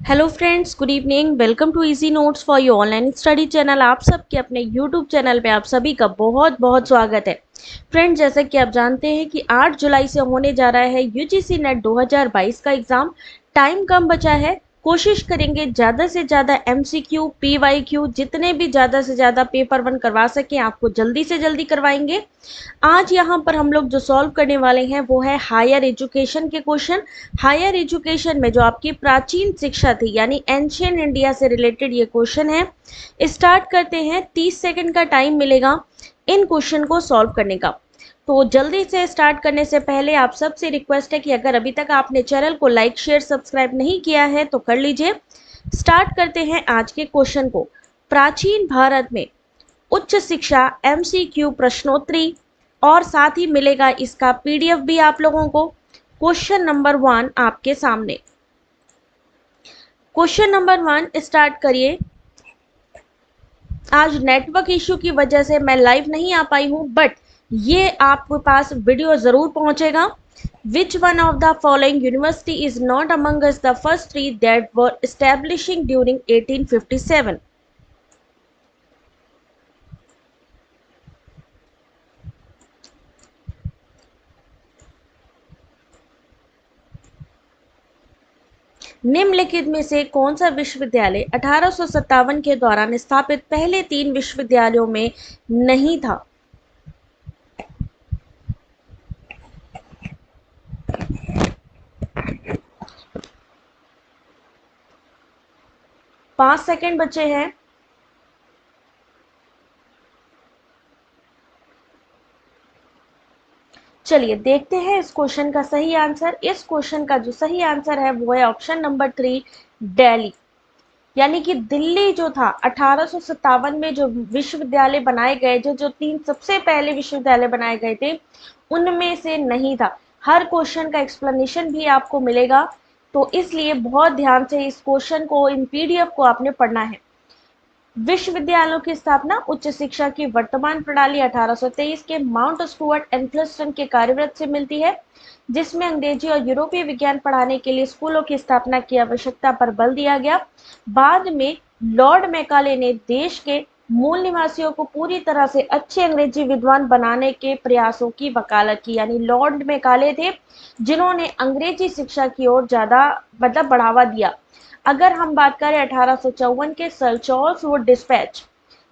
Hello friends, good evening. Welcome to easy notes for your online study channel. आप सबके अपने YouTube channel पे आप सभी का बहुत बहुत स्वागत है। फ्रेंड्स, जैसा कि आप जानते हैं कि 8 जुलाई से होने जा रहा है यूजीसी नेट 2022 का एग्ज़ाम। टाइम कम बचा है, कोशिश करेंगे ज़्यादा से ज़्यादा एमसीक्यू पीवाईक्यू जितने भी ज़्यादा से ज़्यादा पेपर 1 करवा सकें आपको जल्दी से जल्दी करवाएंगे। आज यहाँ पर हम लोग जो सॉल्व करने वाले हैं वो है हायर एजुकेशन के क्वेश्चन। हायर एजुकेशन में जो आपकी प्राचीन शिक्षा थी यानी एंशियंट इंडिया से रिलेटेड ये क्वेश्चन है। स्टार्ट करते हैं, 30 सेकंड का टाइम मिलेगा इन क्वेश्चन को सॉल्व करने का। तो जल्दी से स्टार्ट करने से पहले आप सबसे रिक्वेस्ट है कि अगर अभी तक आपने चैनल को लाइक शेयर सब्सक्राइब नहीं किया है तो कर लीजिए। स्टार्ट करते हैं आज के क्वेश्चन को। प्राचीन भारत में उच्च शिक्षा एमसीक्यू प्रश्नोत्तरी और साथ ही मिलेगा इसका पीडीएफ भी आप लोगों को। क्वेश्चन नंबर 1 आपके सामने। क्वेश्चन नंबर 1 स्टार्ट करिए। आज नेटवर्क इश्यू की वजह से मैं लाइव नहीं आ पाई हूं, बट ये आपके पास वीडियो जरूर पहुंचेगा। Which one of the following university is not among us the first three that were establishing during 1857? निम्नलिखित में से कौन सा विश्वविद्यालय 1857 के दौरान स्थापित पहले 3 विश्वविद्यालयों में नहीं था? 5 सेकंड बचे हैं। चलिए देखते हैं इस क्वेश्चन का सही आंसर। इस क्वेश्चन का जो सही आंसर है वो है ऑप्शन नंबर 3, दिल्ली। यानी कि दिल्ली जो था 1857 में जो विश्वविद्यालय बनाए गए, जो 3 सबसे पहले विश्वविद्यालय बनाए गए थे उनमें से नहीं था। हर क्वेश्चन का एक्सप्लेनेशन भी आपको मिलेगा, तो इसलिए बहुत ध्यान से इस क्वेश्चन को, इन पीडीएफ को आपने पढ़ना है। विश्वविद्यालयों की स्थापना उच्च शिक्षा की वर्तमान प्रणाली 1823 के माउंट स्टुअर्ट एल्फिंस्टन के कार्यव्रत से मिलती है, जिसमें अंग्रेजी और यूरोपीय विज्ञान पढ़ाने के लिए स्कूलों की स्थापना की आवश्यकता पर बल दिया गया। बाद में लॉर्ड मैकाले ने देश के मूल निवासियों को पूरी तरह से अच्छे अंग्रेजी विद्वान बनाने के प्रयासों की वकालत की। यानी लॉर्ड मैकाले थे जिन्होंने अंग्रेजी शिक्षा की ओर ज्यादा बढ़ावा दिया। अगर हम बात करें 1854 के सर चार्ल्स वुड डिस्पैच,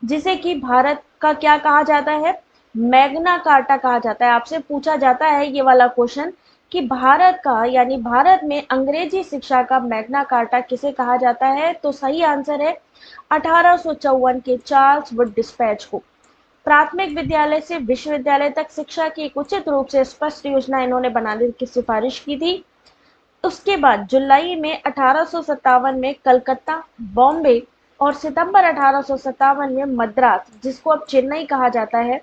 जिसे कि भारत का क्या कहा जाता है, मैग्ना कार्टा कहा जाता है। आपसे पूछा जाता है ये वाला क्वेश्चन कि भारत का यानी भारत में अंग्रेजी शिक्षा का मैग्ना कार्टा किसे कहा जाता है, तो सही आंसर है 1854 के चार्ल्स वुड डिस्पैच को। प्राथमिक विद्यालय से विश्वविद्यालय तक शिक्षा की एक उचित रूप से स्पष्ट योजना इन्होंने बनाने की सिफारिश की थी। उसके बाद जुलाई में 1857 में कलकत्ता, बॉम्बे और सितंबर 1857 में मद्रास, जिसको अब चेन्नई कहा जाता है,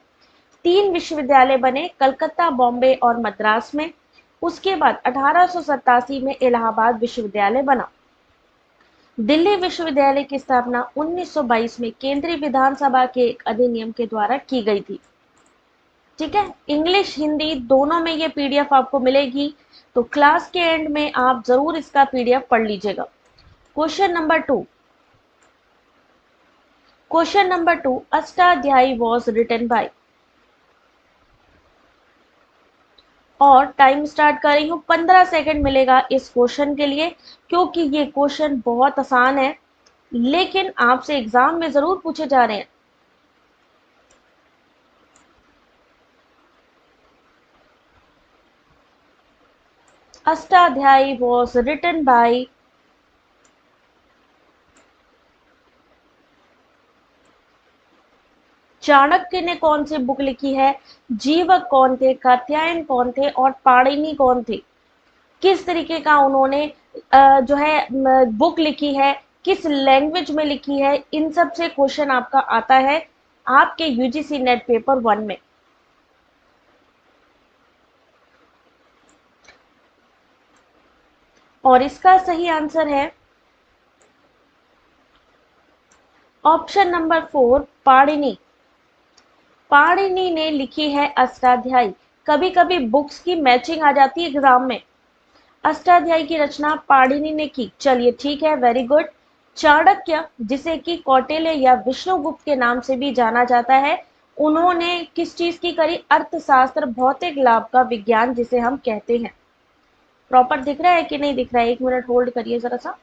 3 विश्वविद्यालय बने कलकत्ता, बॉम्बे और मद्रास में। उसके बाद 1887 में इलाहाबाद विश्वविद्यालय बना। दिल्ली विश्वविद्यालय की स्थापना 1922 में केंद्रीय विधानसभा के एक अधिनियम के द्वारा की गई थी। ठीक है, इंग्लिश हिंदी दोनों में ये पीडीएफ आपको मिलेगी, तो क्लास के एंड में आप जरूर इसका पीडीएफ पढ़ लीजिएगा। Question number 2। Question number 2, Ashtadhyayi was written by. और टाइम स्टार्ट कर रही हूँ, 15 सेकंड मिलेगा इस क्वेश्चन के लिए, क्योंकि ये क्वेश्चन बहुत आसान है लेकिन आपसे एग्जाम में जरूर पूछे जा रहे हैं। Ashtadhyayi was written by. Chanakya ने कौन सी बुक लिखी है, जीवक कौन थे, कात्यायन कौन थे और पाणिनि कौन थे? किस तरीके का उन्होंने जो है बुक लिखी है, किस लैंग्वेज में लिखी है, इन सब से क्वेश्चन आपका आता है आपके यूजीसी नेट पेपर 1 में। और इसका सही आंसर है ऑप्शन नंबर 4, पाणिनि। पाणिनि ने लिखी है अष्टाध्यायी। कभी कभी बुक्स की मैचिंग आ जाती है एग्जाम में। अष्टाध्यायी की रचना पाणिनि ने की। चलिए ठीक है, वेरी गुड। चाणक्य, जिसे कि कौटिल्य या विष्णुगुप्त के नाम से भी जाना जाता है, उन्होंने किस चीज की करी? अर्थशास्त्र, भौतिक लाभ का विज्ञान जिसे हम कहते हैं। प्रॉपर दिख रहा है कि नहीं दिख रहा है? एक मिनट होल्ड करिए जरा सा।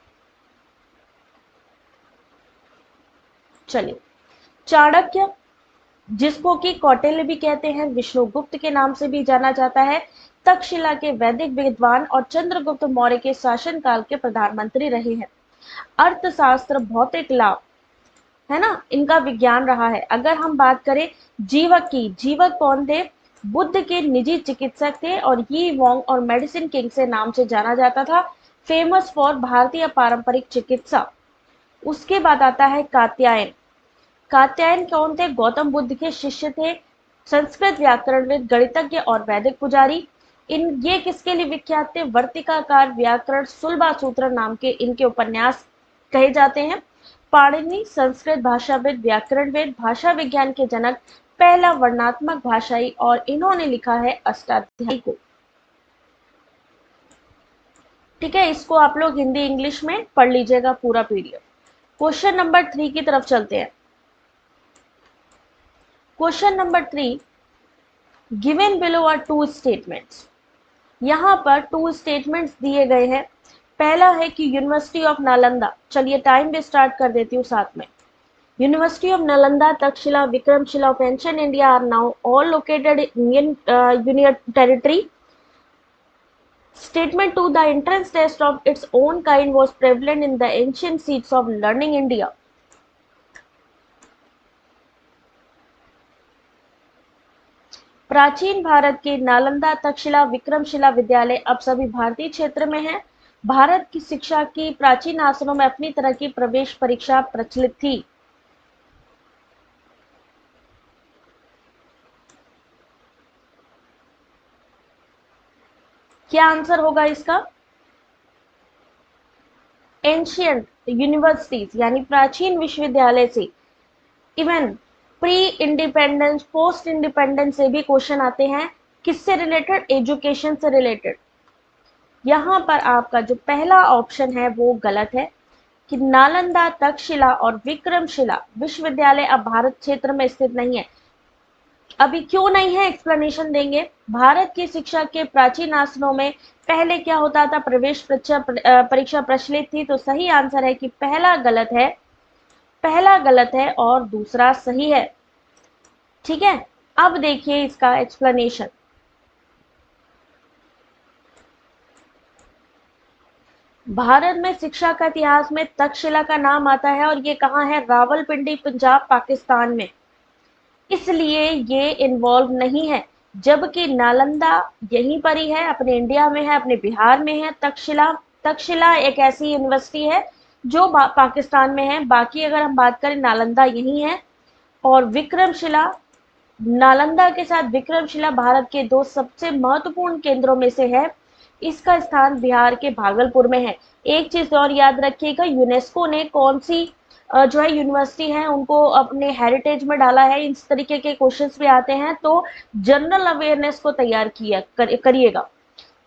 चलिए, चाणक्य, जिसको कि कौटिल्य भी कहते हैं, विष्णुगुप्त के नाम से भी जाना जाता है, तक्षशिला के वैदिक विद्वान और चंद्रगुप्त मौर्य के शासनकाल के प्रधानमंत्री रहे हैं। अर्थशास्त्र, भौतिक लाभ, है ना, इनका विज्ञान रहा है। अगर हम बात करें जीवक की, जीवक कौन थे? बुद्ध के निजी चिकित्सक थे और यी वोंग और मेडिसिन किंग से नाम से जाना जाता था। फेमस फॉर भारतीय पारंपरिक चिकित्सा। उसके बाद आता है कात्यायन। कात्यायन कौन थे? गौतम बुद्ध के शिष्य थे, संस्कृत व्याकरणविद, गणितज्ञ और वैदिक पुजारी। ये किसके लिए विख्यात थे? वर्तिकाकार व्याकरण, सुलभा सूत्र नाम के इनके उपन्यास कहे जाते हैं। पाणिनि, संस्कृत भाषाविद, व्याकरणविद, भाषा विज्ञान के जनक, पहला वर्णात्मक भाषाई, और इन्होंने लिखा है अष्टाध्यायी को। ठीक है, इसको आप लोग हिंदी इंग्लिश में पढ़ लीजिएगा पूरा पीडीएफ। क्वेश्चन नंबर 3 की तरफ चलते हैं। Question number 3, given below are two statements. यहाँ पर टू स्टेटमेंट्स दिए गए हैं। पहला है कि यूनिवर्सिटी ऑफ नालंदा, चलिए टाइम भी स्टार्ट कर देती हूँ साथ में। University of Nalanda, Takshashila, Vikramshila of ancient India are now all located in union territory. Statement 2, the entrance test of its own kind was prevalent in the ancient seats of learning India. प्राचीन भारत के नालंदा, तक्षशिला, विक्रमशिला विद्यालय अब सभी भारतीय क्षेत्र में हैं। भारत की शिक्षा की प्राचीन आसनों में अपनी तरह की प्रवेश परीक्षा प्रचलित थी। क्या आंसर होगा इसका? एंशियंट यूनिवर्सिटीज यानी प्राचीन विश्वविद्यालय से even pre independence, post independence से भी क्वेश्चन आते हैं। किससे रिलेटेड? एजुकेशन से रिलेटेड। यहाँ पर आपका जो पहला ऑप्शन है वो गलत है कि नालंदा, तक्षशिला और विक्रमशिला विश्वविद्यालय अब भारत क्षेत्र में स्थित नहीं है। अभी क्यों नहीं है, एक्सप्लेनेशन देंगे। भारत की शिक्षा के प्राचीन आसनों में पहले क्या होता था? प्रवेश परीक्षा प्रचलित थी। तो सही आंसर है कि पहला गलत है, पहला गलत है और दूसरा सही है। ठीक है, अब देखिए इसका एक्सप्लेनेशन। भारत में शिक्षा का इतिहास में तक्षशिला का नाम आता है और ये कहाँ है? रावलपिंडी, पंजाब, पाकिस्तान में। इसलिए ये इन्वॉल्व नहीं है। जबकि नालंदा यहीं पर ही है, अपने इंडिया में है, अपने बिहार में है। तक्षशिला, तक्षशिला एक ऐसी यूनिवर्सिटी है जो पाकिस्तान में है। बाकी अगर हम बात करें, नालंदा यहीं है। और विक्रमशिला, नालंदा के साथ विक्रमशिला भारत के दो सबसे महत्वपूर्ण केंद्रों में से है। इसका स्थान बिहार के भागलपुर में है। एक चीज और याद रखिएगा, यूनेस्को ने कौन सी जो है यूनिवर्सिटी है उनको अपने हेरिटेज में डाला है। इस तरीके के क्वेश्चंस भी आते हैं, तो जनरल अवेयरनेस को तैयार करिएगा।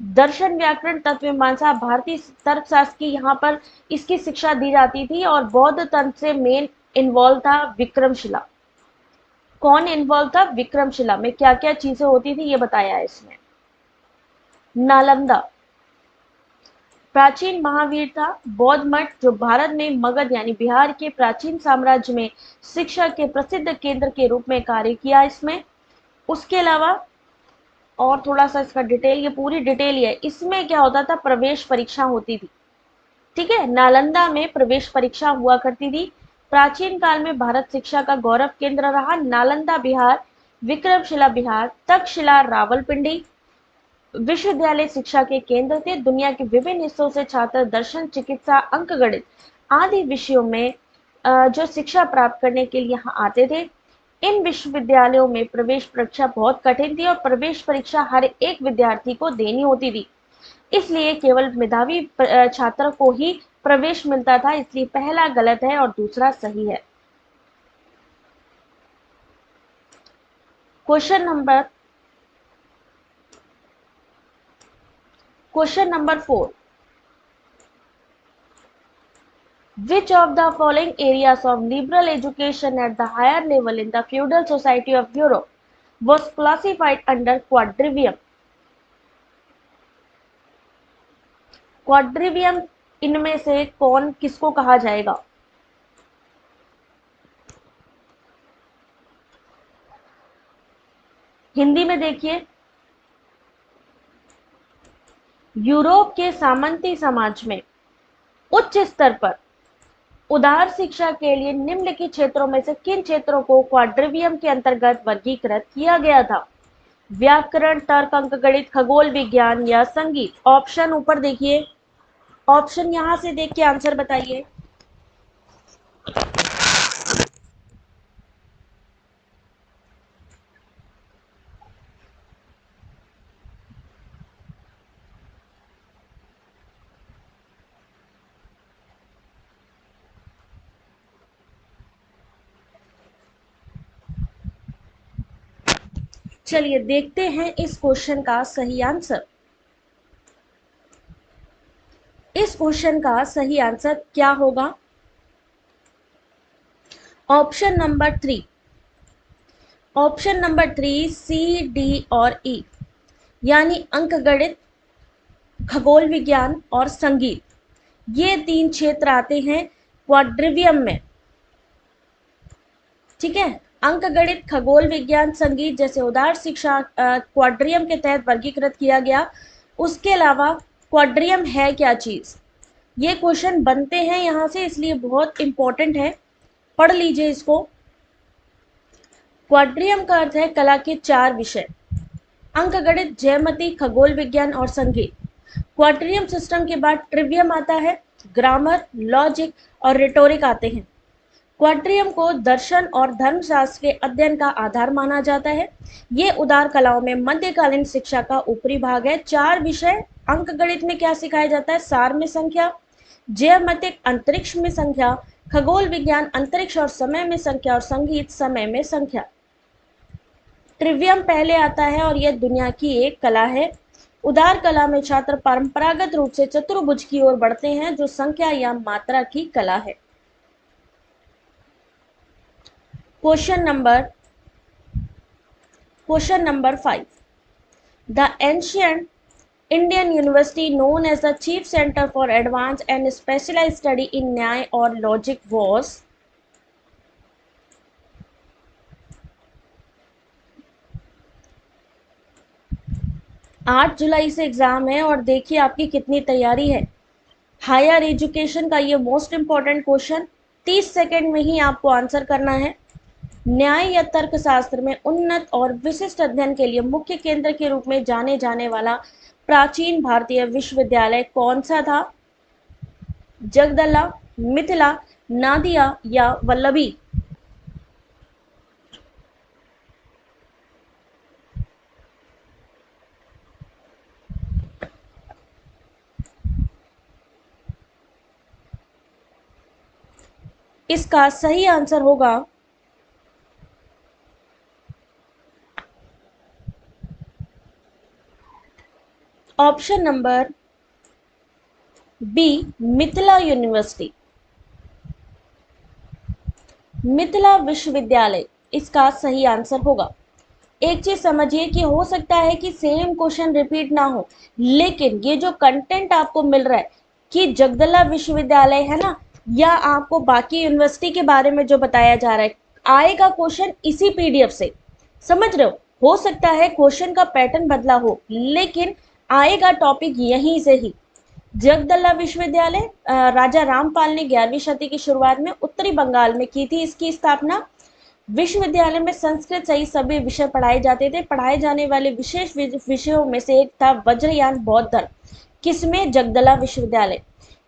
दर्शन, व्याकरण, तत्व मीमांसा, भारतीय तर्कशास्त्र की यहाँ पर इसकी शिक्षा दी जाती थी। और बौद्ध तंत्र से मेन इन्वॉल्व था विक्रमशिला। कौन इन्वॉल्व था? विक्रमशिला में क्या क्या चीजें होती थी ये बताया है इसमें। नालंदा प्राचीन महावीर था। बौद्ध मठ, जो भारत में मगध यानी बिहार के प्राचीन साम्राज्य में शिक्षा के प्रसिद्ध केंद्र के रूप में कार्य किया इसमें। उसके अलावा और थोड़ा सा इसका डिटेल, ये पूरी डिटेल ही है। इसमें क्या होता था? प्रवेश परीक्षा होती थी। ठीक है, नालंदा में प्रवेश परीक्षा हुआ करती थी। प्राचीन काल में भारत शिक्षा का गौरव केंद्र रहा। नालंदा बिहार, विक्रमशिला बिहार, तक्षशिला रावलपिंडी विश्वविद्यालय शिक्षा के केंद्र थे। दुनिया के विभिन्न हिस्सों से छात्र दर्शन, चिकित्सा, अंकगणित आदि विषयों में जो शिक्षा प्राप्त करने के लिए यहाँ आते थे। इन विश्वविद्यालयों में प्रवेश परीक्षा बहुत कठिन थी और प्रवेश परीक्षा हर एक विद्यार्थी को देनी होती थी। इसलिए केवल मेधावी छात्र को ही प्रवेश मिलता था। इसलिए पहला गलत है और दूसरा सही है। Question number question number 4, which of the following areas of liberal education at the higher level in the feudal society of Europe was classified under quadrivium? क्वाड्रिवियम इनमें से कौन किसको कहा जाएगा? हिंदी में देखिए, यूरोप के सामंती समाज में उच्च स्तर पर उदार शिक्षा के लिए निम्नलिखित क्षेत्रों में से किन क्षेत्रों को क्वाड्रिवियम के अंतर्गत वर्गीकृत किया गया था? व्याकरण, तर्क, अंकगणित, खगोल विज्ञान या संगीत? ऑप्शन ऊपर देखिए, ऑप्शन यहां से देख के आंसर बताइए। चलिए देखते हैं इस क्वेश्चन का सही आंसर। इस क्वेश्चन का सही आंसर क्या होगा? ऑप्शन नंबर 3, ऑप्शन नंबर 3 सी, डी और ई, यानी अंकगणित, खगोल विज्ञान और संगीत, ये 3 क्षेत्र आते हैं क्वाड्रिवियम में। ठीक है, अंकगणित, खगोल विज्ञान, संगीत जैसे उदार शिक्षा क्वाड्रियम के तहत वर्गीकृत किया गया। उसके अलावा क्वाड्रियम है क्या चीज? ये क्वेश्चन बनते हैं यहां से, इसलिए बहुत इंपॉर्टेंट है, पढ़ लीजिए इसको। क्वाड्रियम का अर्थ है कला के 4 विषय, अंकगणित, ज्यामिति, खगोल विज्ञान और संगीत। क्वाड्रियम सिस्टम के बाद ट्रिवियम आता है, ग्रामर, लॉजिक और रिटोरिक आते हैं। क्वाड्रियम को दर्शन और धर्मशास्त्र के अध्ययन का आधार माना जाता है। ये उदार कलाओं में मध्यकालीन शिक्षा का ऊपरी भाग है। 4 विषय, अंकगणित में क्या सिखाया जाता है? सार में संख्या, ज्यामितिक अंतरिक्ष में संख्या, खगोल विज्ञान अंतरिक्ष और समय में संख्या और संगीत समय में संख्या। ट्रिवियम पहले आता है और यह दुनिया की एक कला है। उदार कला में छात्र परंपरागत रूप से चतुर्भुज की ओर बढ़ते हैं, जो संख्या या मात्रा की कला है। Question number 5, the ancient Indian university known as the chief center for advanced and specialized study in न्याय और लॉजिक was? 8 जुलाई से एग्जाम है और देखिए आपकी कितनी तैयारी है। हायर एजुकेशन का ये मोस्ट इंपॉर्टेंट क्वेश्चन, 30 सेकेंड में ही आपको आंसर करना है। न्याय या तर्क शास्त्र में उन्नत और विशिष्ट अध्ययन के लिए मुख्य केंद्र के रूप में जाने जाने वाला प्राचीन भारतीय विश्वविद्यालय कौन सा था? जगदला, मिथिला, नादिया या वल्लभी? इसका सही आंसर होगा option number B, Mithila university, Mithila विश्वविद्यालय इसका सही आंसर होगा। एक चीज समझिए कि हो सकता है कि सेम क्वेश्चन रिपीट ना हो, लेकिन ये जो कंटेंट आपको मिल रहा है कि जगदला विश्वविद्यालय है ना, या आपको बाकी यूनिवर्सिटी के बारे में जो बताया जा रहा है, आएगा क्वेश्चन इसी पीडीएफ से। समझ रहे हो सकता है क्वेश्चन का पैटर्न बदला हो, लेकिन आएगा टॉपिक यहीं से ही। जगदला विश्वविद्यालय राजा रामपाल ने 11वीं शताब्दी की शुरुआत में उत्तरी बंगाल में की थी इसकी स्थापना। विश्वविद्यालय में संस्कृत सहित सभी विषय पढ़ाए जाते थे। पढ़ाए जाने वाले विशेष विषयों में से एक था वज्रयान बौद्ध धर्म। किसमें? जगदला विश्वविद्यालय।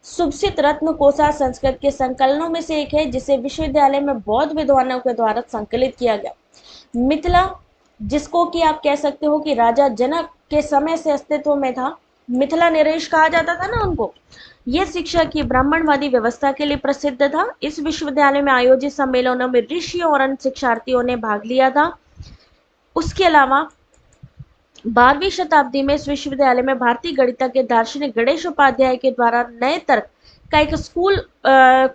सुभसित रत्न कोसा संस्कृत के संकलनों में से एक है, जिसे विश्वविद्यालय में बौद्ध विद्वानों के द्वारा संकलित किया गया। मिथिला, जिसको कि आप कह सकते हो कि राजा जनक के समय से अस्तित्व में था, मिथिला नरेश कहा जाता था ना उनको। यह शिक्षा की ब्राह्मणवादी व्यवस्था के लिए प्रसिद्ध था। इस विश्वविद्यालय में आयोजित सम्मेलनों में ऋषियों और अन्य शिक्षार्थियों ने भाग लिया था। उसके अलावा 12वीं शताब्दी में इस विश्वविद्यालय में भारतीय गणितज्ञ दार्शनिक गणेश उपाध्याय के द्वारा नए तर्क का एक स्कूल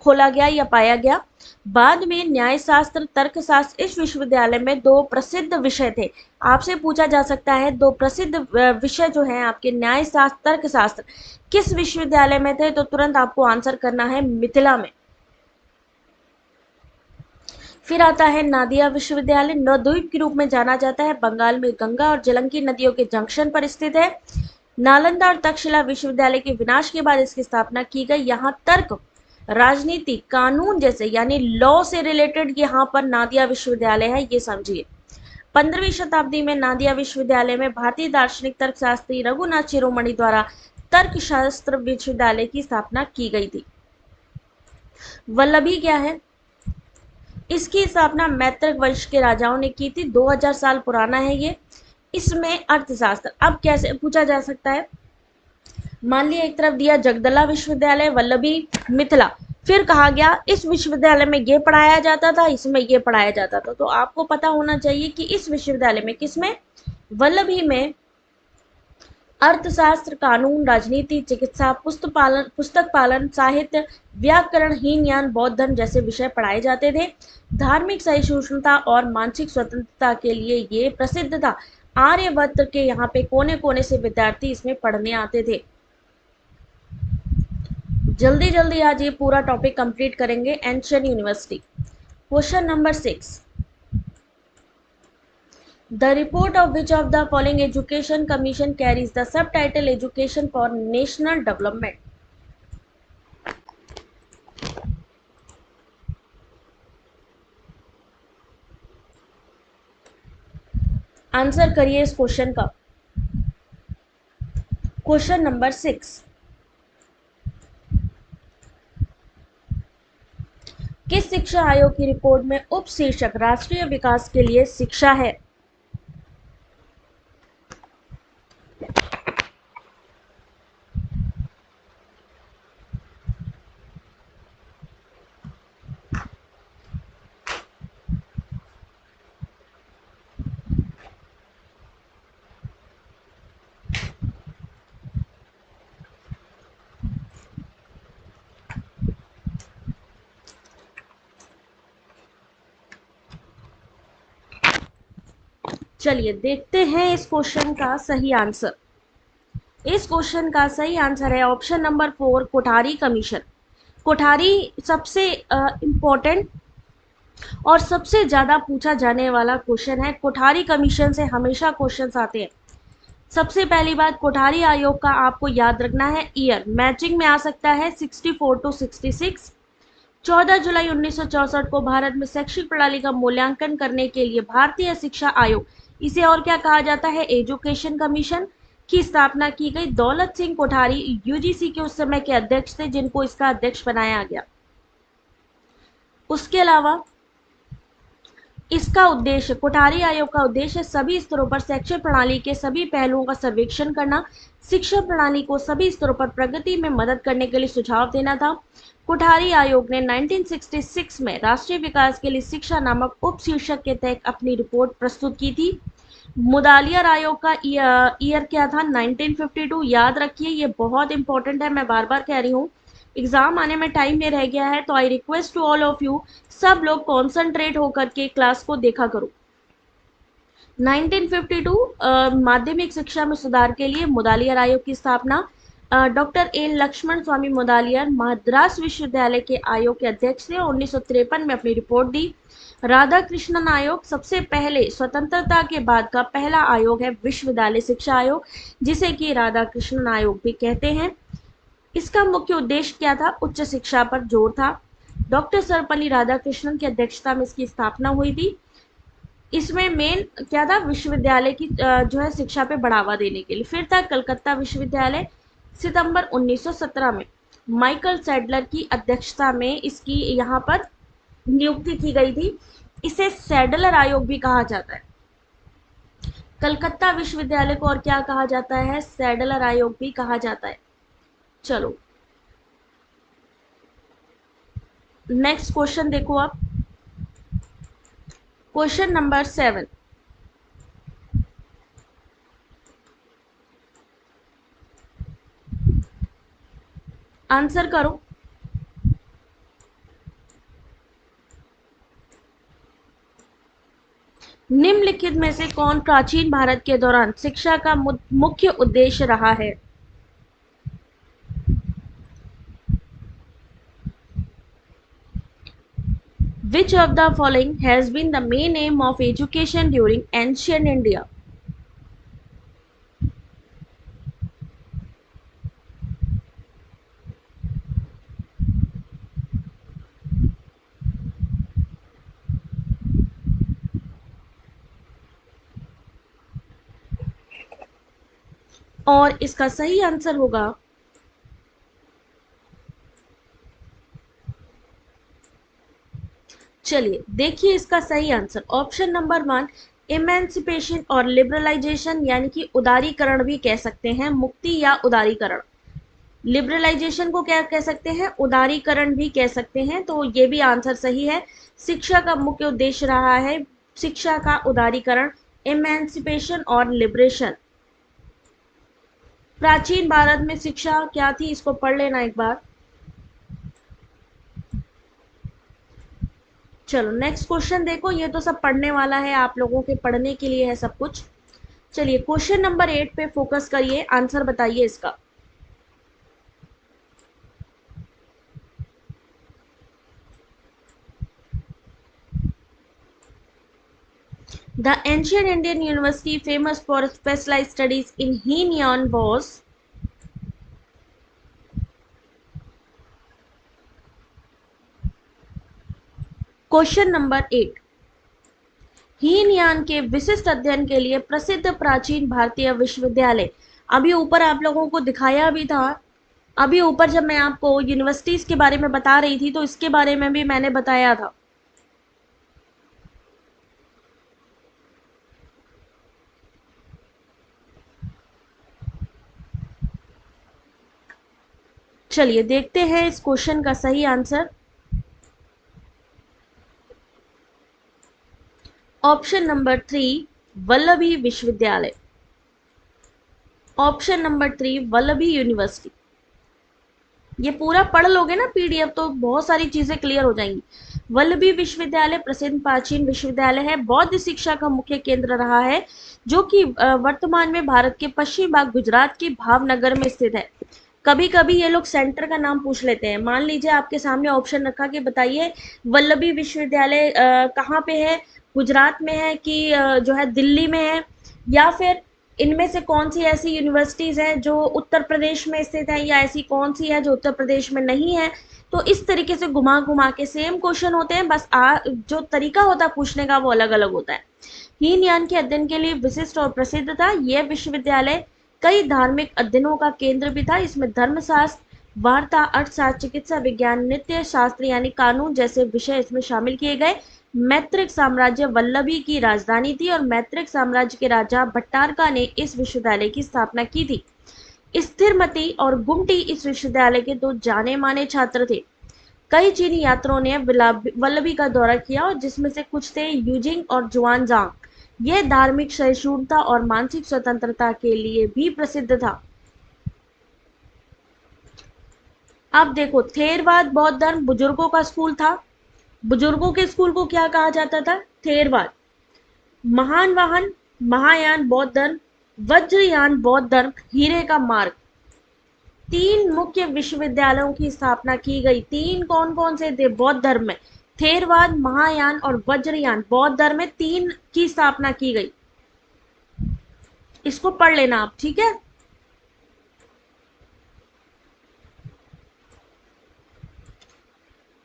खोला गया या पाया गया। बाद में न्यायशास्त्र, तर्कशास्त्र, इस विश्वविद्यालय में दो प्रसिद्ध विषय थे। आपसे पूछा जा सकता है दो प्रसिद्ध विषय जो हैं आपके न्यायशास्त्र, तर्कशास्त्र किस विश्वविद्यालय में थे, तो तुरंत आपको आंसर करना है मिथिला में। फिर आता है नादिया विश्वविद्यालय, नवद्वीप के रूप में जाना जाता है, बंगाल में गंगा और जलंकी नदियों के जंक्शन पर स्थित है। नालंदा और तक्षशिला विश्वविद्यालय के विनाश के बाद इसकी स्थापना की गई। यहाँ तर्क, राजनीति, कानून जैसे यानी लॉ से रिलेटेड यहाँ पर नादिया विश्वविद्यालय है, ये समझिए। 15वीं शताब्दी में नादिया विश्वविद्यालय में भारतीय दार्शनिक तर्कशास्त्री रघुनाथ शिरोमणि द्वारा तर्कशास्त्र विश्वविद्यालय की स्थापना की गई थी। वल्लभी क्या है? इसकी स्थापना मैत्रक वंश के राजाओं ने की थी। 2000 साल पुराना है ये। इसमें अर्थशास्त्र, अब कैसे पूछा जा सकता है, मान लिया एक तरफ दिया जगदला विश्वविद्यालय, वल्लभी, मिथिला, फिर कहा गया इस विश्वविद्यालय में ये पढ़ाया जाता था, इसमें ये पढ़ाया जाता था, तो आपको पता होना चाहिए कि इस विश्वविद्यालय में, किसमें, वल्लभी में अर्थशास्त्र, कानून, राजनीति, चिकित्सा, पुस्तक पालन, साहित्य, व्याकरण, हीनयान, बौद्ध धर्म जैसे विषय पढ़ाए जाते थे। धार्मिक सहिष्णुता और मानसिक स्वतंत्रता के लिए ये प्रसिद्ध था। आर्यभट्ट के यहाँ पे कोने कोने से विद्यार्थी इसमें पढ़ने आते थे। जल्दी जल्दी आज ये पूरा टॉपिक कंप्लीट करेंगे। Ancient university. Question number 6, The report of which of the following education commission carries the subtitle Education for National Development? Answer करिए इस क्वेश्चन का। क्वेश्चन नंबर 6, किस शिक्षा आयोग की रिपोर्ट में उप शीर्षक राष्ट्रीय विकास के लिए शिक्षा है? चलिए देखते हैं इस क्वेश्चन का सही आंसर। इस क्वेश्चन का सही आंसर है option number 4, Kothari commission. Kothari सबसे इंपॉर्टेंट और सबसे ज्यादा पूछा जाने वाला क्वेश्चन है। कोठारी कमीशन से हमेशा क्वेश्चन्स आते हैं। सबसे पहली बात, कोठारी आयोग का आपको याद रखना है ईयर, मैचिंग में आ सकता है 64 to 66। 14 जुलाई 1964 को भारत में शैक्षिक प्रणाली का मूल्यांकन करने के लिए भारतीय शिक्षा आयोग, इसे और क्या कहा जाता है, एजुकेशन कमीशन, की स्थापना की गई। दौलत सिंह कोठारी यूजीसी के उस समय के अध्यक्ष थे, जिनको इसका अध्यक्ष बनाया गया। उसके अलावा इसका उद्देश्य, कोठारी आयोग का उद्देश्य सभी स्तरों पर शैक्षिक प्रणाली के सभी पहलुओं का सर्वेक्षण करना, शिक्षा प्रणाली को सभी स्तरों पर प्रगति में मदद करने के लिए सुझाव देना था। कोठारी आयोग ने 1966 में राष्ट्रीय विकास के लिए शिक्षा नामक उप शीर्षक के तहत अपनी रिपोर्ट प्रस्तुत की थी। मुदालियर आयोग का ईयर क्या था, 1952। याद रखिए, ये बहुत इंपॉर्टेंट है, मैं बार बार कह रही हूँ, एग्जाम आने में टाइम में रह गया है, तो I request to all of you, सब लोग कॉन्सेंट्रेट होकर के क्लास को देखा करो। 1952 माध्यमिक शिक्षा में सुधार के लिए मुदालियर आयोग की स्थापना। डॉक्टर ए लक्ष्मण स्वामी मुदालियर मद्रास विश्वविद्यालय के आयोग के अध्यक्ष थे। 1953 में अपनी रिपोर्ट दी। राधा कृष्णन आयोग सबसे पहले स्वतंत्रता के बाद का पहला आयोग है, विश्वविद्यालय शिक्षा आयोग, जिसे कि राधा कृष्णन आयोग भी कहते हैं। इसका मुख्य उद्देश्य क्या था, उच्च शिक्षा पर जोर था। डॉक्टर सर्वपल्ली राधाकृष्णन की अध्यक्षता में इसकी स्थापना हुई थी। इसमें मेन क्या था, विश्वविद्यालय की जो है शिक्षा पे बढ़ावा देने के लिए। फिर था कलकत्ता विश्वविद्यालय, सितंबर 1917 में माइकल सैडलर की अध्यक्षता में इसकी यहाँ पर नियुक्ति की गई थी। इसे सैडलर आयोग भी कहा जाता है। कलकत्ता विश्वविद्यालय को और क्या कहा जाता है, सैडलर आयोग भी कहा जाता है। चलो नेक्स्ट क्वेश्चन देखो आप। क्वेश्चन नंबर 7, आंसर करो। निम्नलिखित में से कौन प्राचीन भारत के दौरान शिक्षा का मुख्य उद्देश्य रहा है? Which of the following has been the main aim of education during ancient India? और इसका सही आंसर होगा चलिए देखिए इसका सही आंसर ऑप्शन नंबर 1 इमेंसिपेशन और लिबरलाइजेशन, यानी कि उदारीकरण भी कह सकते हैं, मुक्ति या उदारीकरण। लिबरलाइजेशन को क्या कह सकते हैं? उदारीकरण भी कह सकते हैं, तो ये भी आंसर सही है। शिक्षा का मुख्य उद्देश्य रहा है शिक्षा का उदारीकरण, इमेंसिपेशन और लिबरेशन। प्राचीन भारत में शिक्षा क्या थी, इसको पढ़ लेना एक बार। चलो नेक्स्ट क्वेश्चन देखो, ये तो सब पढ़ने वाला है, आप लोगों के पढ़ने के लिए है सब कुछ। चलिए क्वेश्चन नंबर 8 पे फोकस करिए, आंसर बताइए इसका। The ancient Indian university famous for specialized studies in Hinoan was question number 8 Hinayana के विशिष्ट अध्ययन के लिए प्रसिद्ध प्राचीन भारतीय विश्वविद्यालय। अभी ऊपर आप लोगों को दिखाया भी था, अभी ऊपर जब मैं आपको यूनिवर्सिटीज के बारे में बता रही थी तो इसके बारे में भी मैंने बताया था। चलिए देखते हैं इस क्वेश्चन का सही आंसर। ऑप्शन नंबर 3 वल्लभी विश्वविद्यालय। Option number 3 Vallabhi university. ये पूरा पढ़ लोगे ना पीडीएफ तो बहुत सारी चीजें क्लियर हो जाएंगी। वल्लभी विश्वविद्यालय प्रसिद्ध प्राचीन विश्वविद्यालय है, बौद्ध शिक्षा का मुख्य केंद्र रहा है, जो कि वर्तमान में भारत के पश्चिमी भाग गुजरात के भावनगर में स्थित है। कभी कभी ये लोग सेंटर का नाम पूछ लेते हैं। मान लीजिए आपके सामने ऑप्शन रखा कि बताइए वल्लभी विश्वविद्यालय कहाँ पे है, गुजरात में है कि जो है दिल्ली में है, या फिर इनमें से कौन सी ऐसी यूनिवर्सिटीज हैं जो उत्तर प्रदेश में स्थित है, या ऐसी कौन सी है जो उत्तर प्रदेश में नहीं है। तो इस तरीके से घुमा घुमा के सेम क्वेश्चन होते हैं, बस जो तरीका होता है पूछने का वो अलग अलग होता है। हीनयान के अध्ययन के लिए विशिष्ट और प्रसिद्ध था। यह विश्वविद्यालय कई धार्मिक अध्ययनों का केंद्र भी था। इसमें धर्मशास्त्र, वार्ता, अर्थशास्त्र, चिकित्सा विज्ञान, नृत्य शास्त्र यानी कानून जैसे विषय इसमें शामिल किए गए। मैत्रिक साम्राज्य वल्लभी की राजधानी थी और मैत्रिक साम्राज्य के राजा भट्टारका ने इस विश्वविद्यालय की स्थापना की थी। स्थिरमती और गुमटी इस विश्वविद्यालय के दो जाने माने छात्र थे। कई चीनी यात्रियों ने वल्लभी का दौरा किया और जिसमें से कुछ थे यूजिंग और जुआनजांग। यह धार्मिक सहिष्णुता और मानसिक स्वतंत्रता के लिए भी प्रसिद्ध था। अब देखो, थेरवाद बौद्ध धर्म बुजुर्गों का स्कूल था। बुजुर्गों के स्कूल को क्या कहा जाता था? थेरवाद। महान वाहन महायान बौद्ध धर्म, वज्रयान बौद्ध धर्म, हीरे का मार्ग। तीन मुख्य विश्वविद्यालयों की स्थापना की गई। तीन कौन कौन से थे बौद्ध धर्म में? थेरवाद, महायान और वज्रयान बौद्ध धर्म में तीन की स्थापना की गई। इसको पढ़ लेना आप, ठीक है।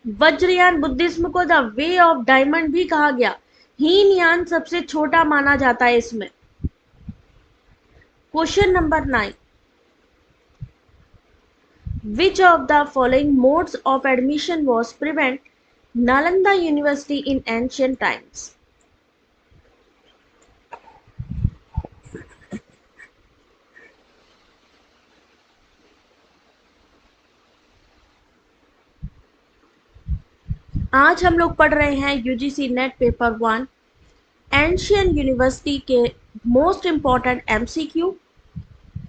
वज्रयान बुद्धिज्म को द वे ऑफ डायमंड भी कहा गया। हीनयान सबसे छोटा माना जाता है इसमें। Question number 9 Which of the following modes of admission was prevent Nalanda University in ancient times? आज हम लोग पढ़ रहे हैं UGC net paper 1 ancient university के मोस्ट इंपॉर्टेंट एमसीक्यू।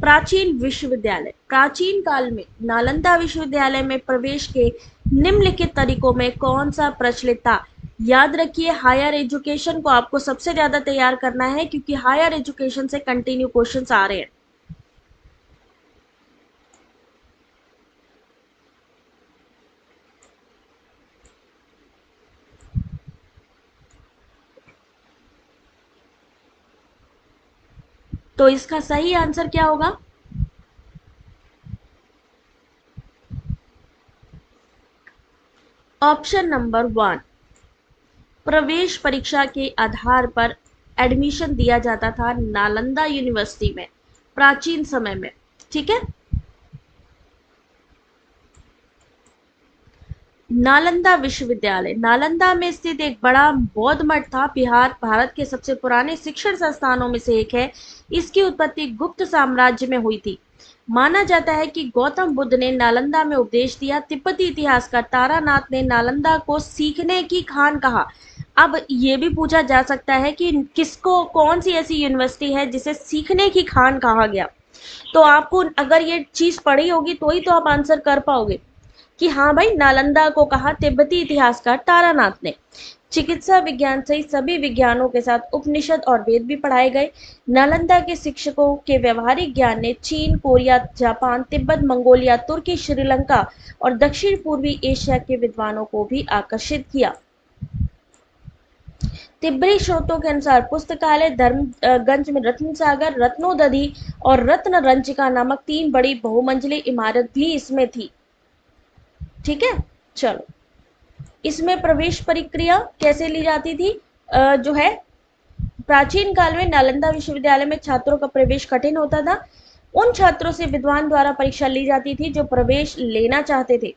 प्राचीन विश्वविद्यालय, प्राचीन काल में नालंदा विश्वविद्यालय में प्रवेश के निम्नलिखित तरीकों में कौन सा प्रचलित था? याद रखिए, हायर एजुकेशन को आपको सबसे ज्यादा तैयार करना है क्योंकि हायर एजुकेशन से कंटिन्यू क्वेश्चंस आ रहे हैं। तो इसका सही आंसर क्या होगा? ऑप्शन नंबर 1, प्रवेश परीक्षा के आधार पर एडमिशन दिया जाता था नालंदा यूनिवर्सिटी में प्राचीन समय में। ठीक है, नालंदा विश्वविद्यालय, नालंदा में स्थित एक बड़ा बौद्ध मठ था। बिहार भारत के सबसे पुराने शिक्षण संस्थानों में से एक है। इसकी उत्पत्ति गुप्त साम्राज्य में हुई थी। माना जाता है कि गौतम बुद्ध ने नालंदा में उपदेश दिया। तिब्बती इतिहासकार तारानाथ ने नालंदा को सीखने की खान कहा। अब ये भी पूछा जा सकता है कि किसको, कौन सी ऐसी यूनिवर्सिटी है जिसे सीखने की खान कहा गया? तो आपको अगर ये चीज पढ़ी होगी तो ही तो आप आंसर कर पाओगे कि हाँ भाई, नालंदा को कहा तिब्बती इतिहासकार तारानाथ ने। चिकित्सा विज्ञान सहित सभी विज्ञानों के साथ उपनिषद और वेद भी पढ़ाए गए। नालंदा के शिक्षकों के व्यवहारिक ज्ञान ने चीन, कोरिया, जापान, तिब्बत, मंगोलिया, तुर्की, श्रीलंका और दक्षिण पूर्वी एशिया के विद्वानों को भी आकर्षित किया। तिब्बती स्रोतों के अनुसार पुस्तकालय धर्मगंज में रत्न सागर, रत्नोदधि और रत्न रंजिका नामक 3 बड़ी बहुमंजिली इमारत भी इसमें थी। ठीक है, चलो, इसमें प्रवेश प्रक्रिया कैसे ली जाती थी? जो है, प्राचीन काल में नालंदा विश्वविद्यालय में छात्रों का प्रवेश कठिन होता था। उन छात्रों से विद्वान द्वारा परीक्षा ली जाती थी जो प्रवेश लेना चाहते थे।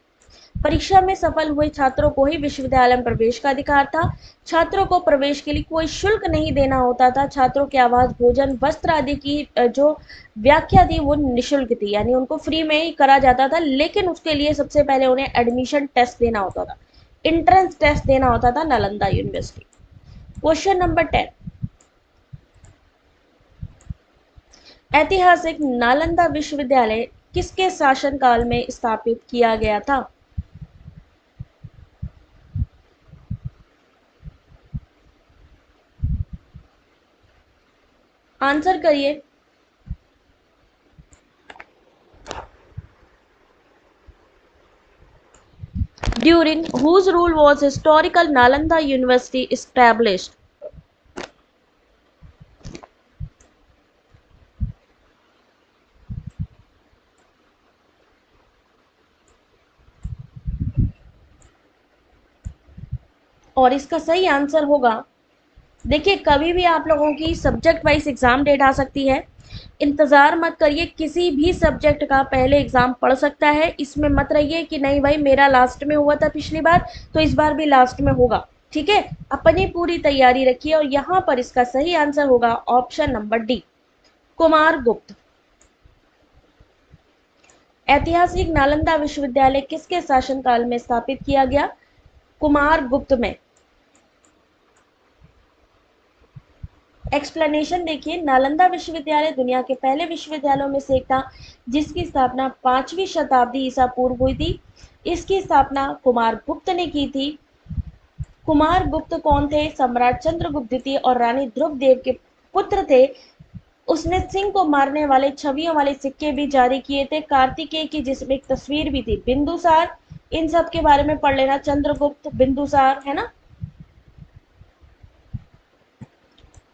परीक्षा में सफल हुए छात्रों को ही विश्वविद्यालय में प्रवेश का अधिकार था। छात्रों को प्रवेश के लिए कोई शुल्क नहीं देना होता था। छात्रों के आवास, भोजन, वस्त्र आदि की जो व्याख्या थी वो निःशुल्क थी, यानी उनको फ्री में ही करा जाता था। लेकिन उसके लिए सबसे पहले उन्हें एडमिशन टेस्ट देना होता था, एंट्रेंस टेस्ट देना होता था नालंदा यूनिवर्सिटी। क्वेश्चन नंबर 10, ऐतिहासिक नालंदा विश्वविद्यालय किसके शासनकाल में स्थापित किया गया था? आंसर करिए। During whose rule was historical Nalanda University established? और इसका सही आंसर होगा, देखिए, कभी भी आप लोगों की सब्जेक्ट वाइज एग्जाम डेट आ सकती है। इंतजार मत करिए, किसी भी सब्जेक्ट का पहले एग्जाम पढ़ सकता है। इसमें मत रहिए कि नहीं भाई मेरा लास्ट में हुआ था पिछली बार तो इस बार भी लास्ट में होगा। ठीक है, अपनी पूरी तैयारी रखिए और यहाँ पर इसका सही आंसर होगा ऑप्शन नंबर डी, कुमार गुप्त। ऐतिहासिक नालंदा विश्वविद्यालय किसके शासनकाल में स्थापित किया गया? कुमार गुप्त में। एक्सप्लेनेशन देखिए, नालंदा विश्वविद्यालय दुनिया के पहले विश्वविद्यालयों में से एक था जिसकी स्थापना 5वीं शताब्दी ईसा पूर्व हुई थी। इसकी स्थापना कुमार गुप्त ने की थी। कुमार गुप्त कौन थे? सम्राट चंद्रगुप्त द्वितीय और रानी ध्रुवदेव के पुत्र थे। उसने सिंह को मारने वाले छवियों वाले सिक्के भी जारी किए थे। कार्तिकेय की जिसमें एक तस्वीर भी थी, बिंदुसार, इन सब के बारे में पढ़ लेना, चंद्रगुप्त, बिंदुसार, है ना।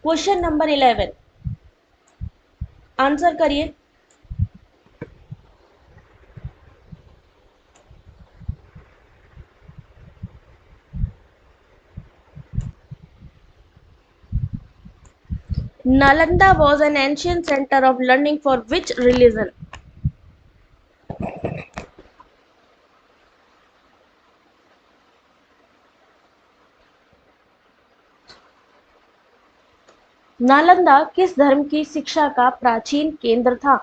क्वेश्चन नंबर 11, आंसर करिए। Nalanda was an ancient center of learning for which religion? Nalanda किस धर्म की शिक्षा का प्राचीन केंद्र था?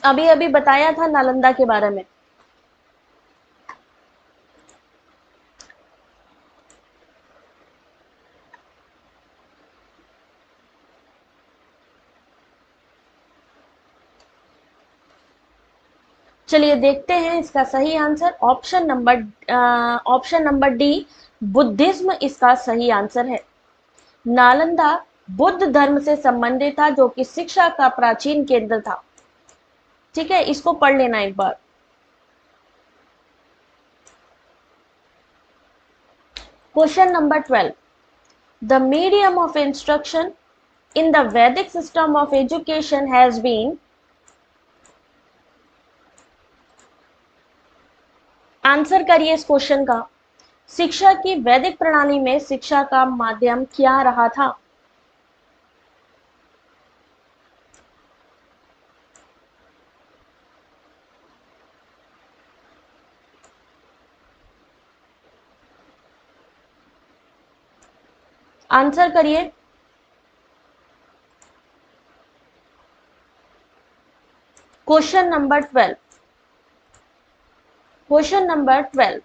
अभी अभी बताया था नालंदा के बारे में। चलिए देखते हैं इसका सही answer. Option number D, Buddhism इसका सही आंसर है। नालंदा बुद्ध धर्म से संबंधित था, जो कि शिक्षा का प्राचीन केंद्र था। ठीक है, इसको पढ़ लेना एक बार। Question number 12, the medium of instruction in the Vedic system of education has been, answer करिए इस क्वेश्चन का। शिक्षा की वैदिक प्रणाली में शिक्षा का माध्यम क्या रहा था? आंसर करिए। क्वेश्चन नंबर 12, क्वेश्चन नंबर 12,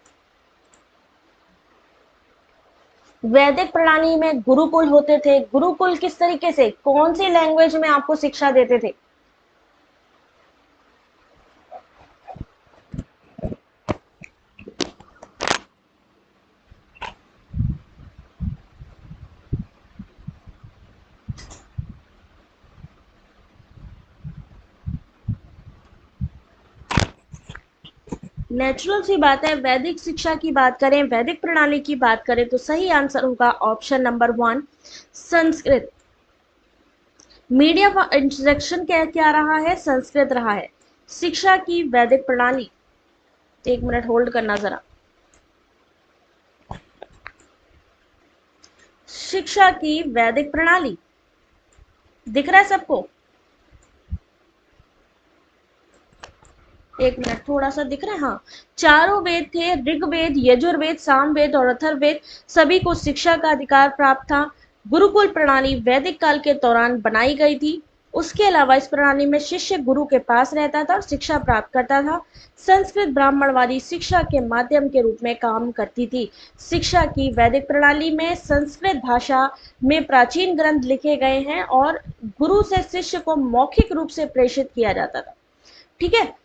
वैदिक प्रणाली में गुरुकुल होते थे। गुरुकुल किस तरीके से, कौन सी लैंग्वेज में आपको शिक्षा देते थे? नेचुरल सी बात है, वैदिक शिक्षा की बात करें, वैदिक प्रणाली की बात करें तो सही आंसर होगा option number 1, Sanskrit. Medium of instruction क्या क्या रहा है? संस्कृत रहा है। शिक्षा की वैदिक प्रणाली, एक मिनट होल्ड करना जरा। शिक्षा की वैदिक प्रणाली दिख रहा है सबको? एक मिनट, थोड़ा सा दिख रहा है? हाँ, चारों वेद थे, ऋग्वेद, यजुर्वेद, सामवेद और अथर्ववेद, सभी को शिक्षा का अधिकार प्राप्त था। गुरुकुल प्रणाली वैदिक काल के दौरान बनाई गई थी। उसके अलावा इस प्रणाली में शिष्य गुरु के पास रहता था और शिक्षा प्राप्त करता था। संस्कृत ब्राह्मणवादी शिक्षा के माध्यम के रूप में काम करती थी। शिक्षा की वैदिक प्रणाली में संस्कृत भाषा में प्राचीन ग्रंथ लिखे गए हैं और गुरु से शिष्य को मौखिक रूप से प्रेषित किया जाता था। ठीक है।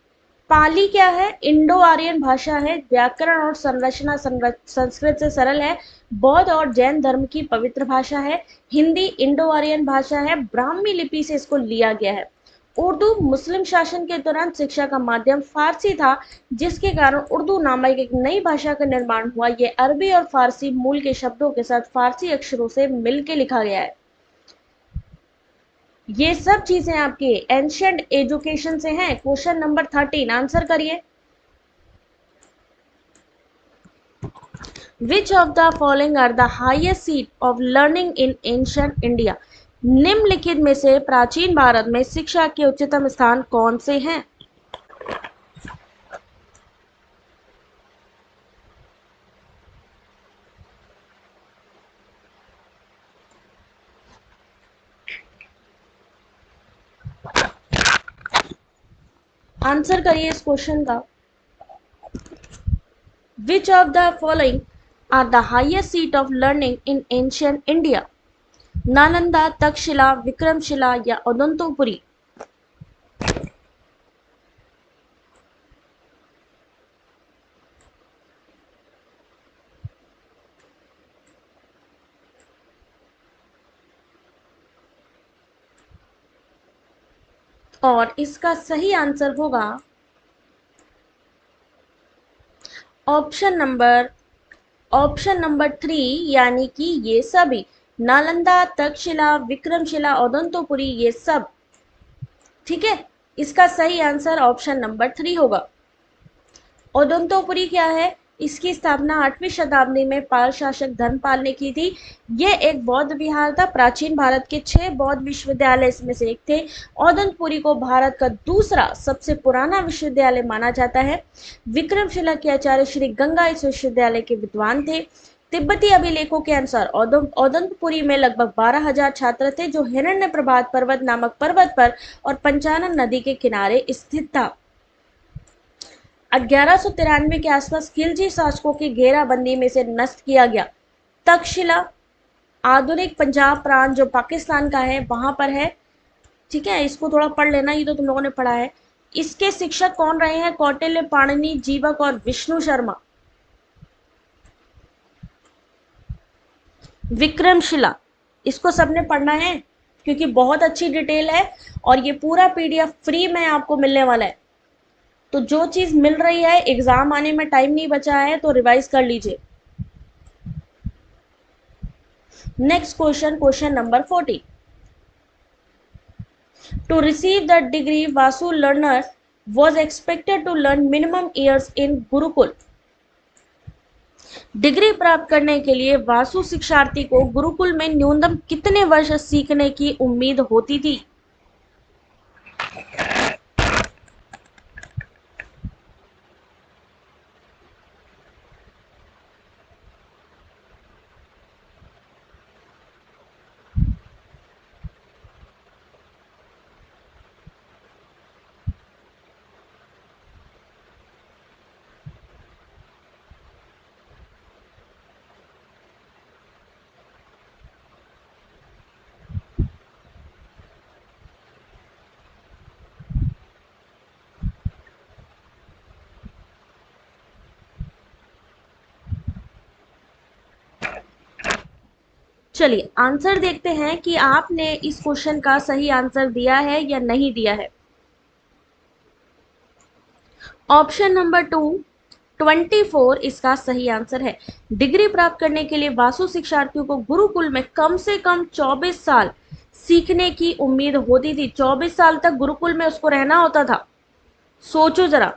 पाली क्या है? इंडो आर्यन भाषा है। व्याकरण और संरचना संस्कृत से सरल है। बौद्ध और जैन धर्म की पवित्र भाषा है। हिंदी इंडो आर्यन भाषा है, ब्राह्मी लिपि से इसको लिया गया है। उर्दू मुस्लिम शासन के दौरान शिक्षा का माध्यम फारसी था, जिसके कारण उर्दू नामक एक नई भाषा का निर्माण हुआ। ये अरबी और फारसी मूल के शब्दों के साथ फारसी अक्षरों से मिलकर लिखा गया है। ये सब चीजें आपके एंशियंट एजुकेशन से हैं। क्वेश्चन नंबर 13, आंसर करिए। Which of the following are the highest seat of learning in ancient India? निम्नलिखित में से प्राचीन भारत में शिक्षा के उच्चतम स्थान कौन से हैं? आंसर करिए इस क्वेश्चन का। Which of the following are the highest seat of learning in ancient India? Nalanda, Takshashila, Vikramshila या उदंतपुरी? और इसका सही आंसर होगा ऑप्शन नंबर 3, यानी कि ये सभी, नालंदा, तक्षशिला, विक्रमशिला, उदंतपुरी, ये सब। ठीक है, इसका सही आंसर ऑप्शन नंबर 3 होगा। उदंतपुरी क्या है? इसकी स्थापना 8वीं शताब्दी में पाल शासक धर्मपाल ने की थी। यह एक बौद्ध विहार था। प्राचीन भारत के 6 बौद्ध विश्वविद्यालय इसमें से एक थे। उदंतपुरी को भारत का दूसरा सबसे पुराना विश्वविद्यालय माना जाता है। विक्रमशिला के आचार्य श्री गंगा इस विश्वविद्यालय के विद्वान थे। तिब्बती अभिलेखों के अनुसार उदंतपुरी में लगभग 12,000 छात्र थे, जो हिरण्य प्रभात पर्वत नामक पर्वत पर और पंचानन नदी के किनारे स्थित था। 1193 के आसपास खिलजी शासकों की घेराबंदी में से नष्ट किया गया। तक्षशिला आधुनिक पंजाब प्रांत जो पाकिस्तान का है, वहां पर है। ठीक है, इसको थोड़ा पढ़ लेना, ये तो तुम लोगों ने पढ़ा है। इसके शिक्षक कौन रहे हैं? कौटिल्य, पाणिनि, जीवक और विष्णु शर्मा। विक्रमशिला, इसको सबने पढ़ना है क्योंकि बहुत अच्छी डिटेल है और ये पूरा पीडीएफ फ्री में आपको मिलने वाला है। तो जो चीज मिल रही है, एग्जाम आने में टाइम नहीं बचा है तो रिवाइज कर लीजिए। Next question, question number 40। To receive the degree, Vasu learner was expected to learn minimum years in Gurukul. Degree प्राप्त करने के लिए वासु शिक्षार्थी को गुरुकुल में न्यूनतम कितने वर्ष सीखने की उम्मीद होती थी? चलिए आंसर देखते हैं कि आपने इस क्वेश्चन का सही आंसर दिया है या नहीं दिया है। ऑप्शन नंबर 2 24 इसका सही आंसर है। डिग्री प्राप्त करने के लिए वासु शिक्षार्थियों को गुरुकुल में कम से कम 24 साल सीखने की उम्मीद होती थी। 24 साल तक गुरुकुल में उसको रहना होता था, सोचो जरा।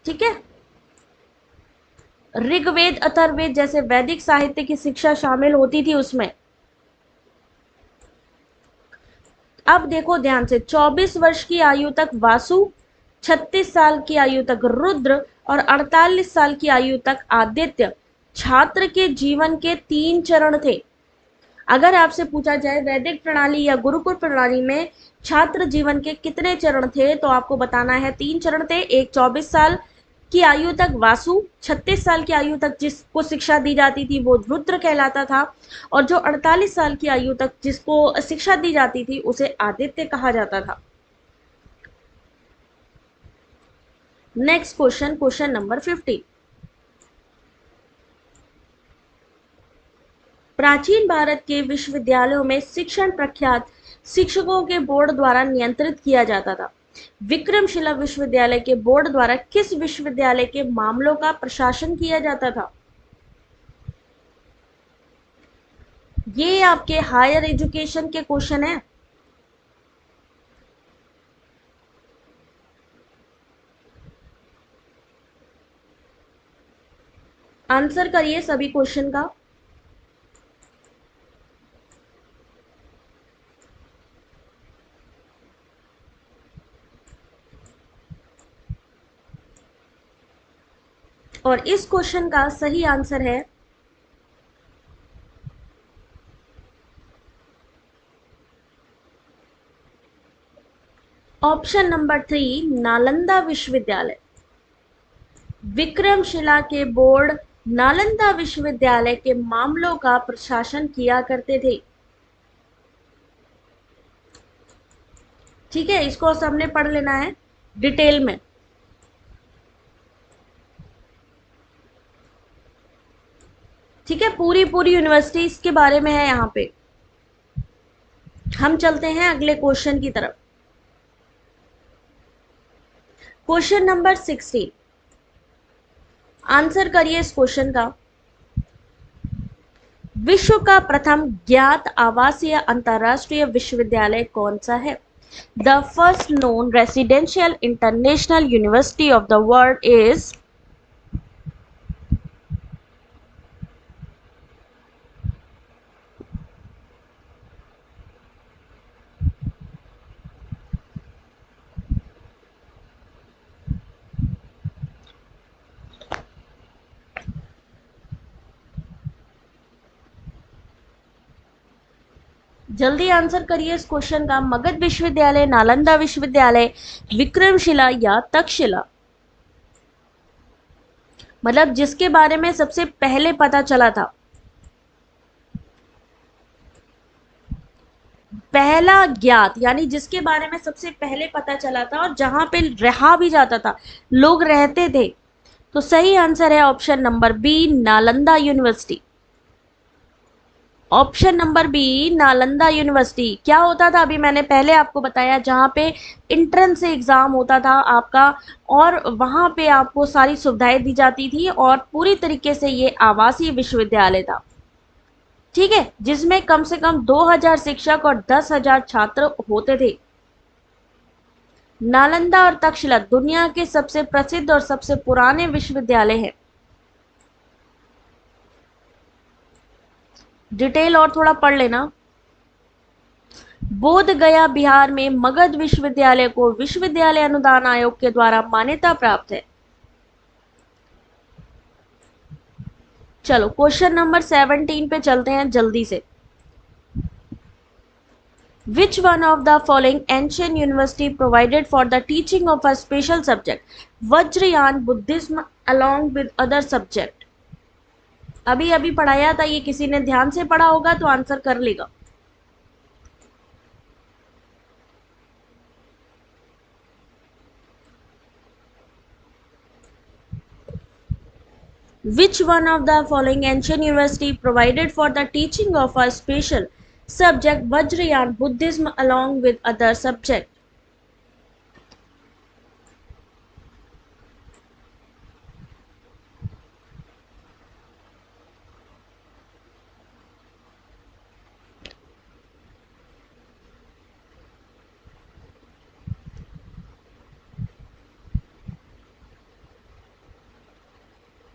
ठीक है, ऋग्वेद, अथर्ववेद जैसे वैदिक साहित्य की शिक्षा शामिल होती थी उसमें। अब देखो ध्यान से, 24 वर्ष की आयु तक वासु, 36 साल की आयु तक रुद्र और 48 साल की आयु तक आदित्य छात्र के जीवन के 3 चरण थे। अगर आपसे पूछा जाए वैदिक प्रणाली या गुरुकुल प्रणाली में छात्र जीवन के कितने चरण थे, तो आपको बताना है 3 चरण थे। एक 24 साल की आयु तक वासु, 36 साल की आयु तक जिसको शिक्षा दी जाती थी वो रुद्र कहलाता था, और जो 48 साल की आयु तक जिसको शिक्षा दी जाती थी उसे आदित्य कहा जाता था। Next question, question number 50। प्राचीन भारत के विश्वविद्यालयों में शिक्षण प्रख्यात शिक्षकों के बोर्ड द्वारा नियंत्रित किया जाता था। विक्रमशिला विश्वविद्यालय के बोर्ड द्वारा किस विश्वविद्यालय के मामलों का प्रशासन किया जाता था? ये आपके हायर एजुकेशन के क्वेश्चन है। आंसर करिए सभी क्वेश्चन का। और इस क्वेश्चन का सही आंसर है ऑप्शन नंबर 3 नालंदा विश्वविद्यालय। विक्रमशिला के बोर्ड नालंदा विश्वविद्यालय के मामलों का प्रशासन किया करते थे। ठीक है, इसको सबने पढ़ लेना है डिटेल में। ठीक है, पूरी पूरी यूनिवर्सिटी इसके बारे में है यहाँ पे। हम चलते हैं अगले क्वेश्चन की तरफ। क्वेश्चन नंबर 16, आंसर करिए इस क्वेश्चन का। विश्व का प्रथम ज्ञात आवासीय अंतरराष्ट्रीय विश्वविद्यालय कौन सा है? The first known residential international university of the world is. जल्दी आंसर करिए इस क्वेश्चन का। मगध विश्वविद्यालय, नालंदा विश्वविद्यालय, विक्रमशिला या तक्षशिला? मतलब जिसके बारे में सबसे पहले पता चला था। पहला ज्ञात यानी जिसके बारे में सबसे पहले पता चला था और जहां पे रहा भी जाता था, लोग रहते थे। तो सही आंसर है option number B, Nalanda university. Option number B, Nalanda university. क्या होता था, अभी मैंने पहले आपको बताया, जहाँ पे इंट्रेंस एग्जाम होता था आपका, और वहाँ पे आपको सारी सुविधाएं दी जाती थी, और पूरी तरीके से ये आवासीय विश्वविद्यालय था, ठीक है, जिसमें कम से कम 2000 शिक्षक और 10,000 छात्र होते थे। नालंदा और तक्षशिला दुनिया के सबसे प्रसिद्ध और सबसे पुराने विश्वविद्यालय हैं। डिटेल और थोड़ा पढ़ लेना। बोध गया बिहार में मगध विश्वविद्यालय को विश्वविद्यालय अनुदान आयोग के द्वारा मान्यता प्राप्त है। चलो क्वेश्चन नंबर 17 पे चलते हैं जल्दी से। Which one of the following ancient university provided for the teaching of a special subject? Vajrayana Buddhism along with other subject। अभी अभी पढ़ाया था, ये किसी ने ध्यान से पढ़ा होगा तो आंसर कर लेगा। Which one of the following ancient university provided for the teaching of a special subject Vajrayaan Buddhism along with other subject?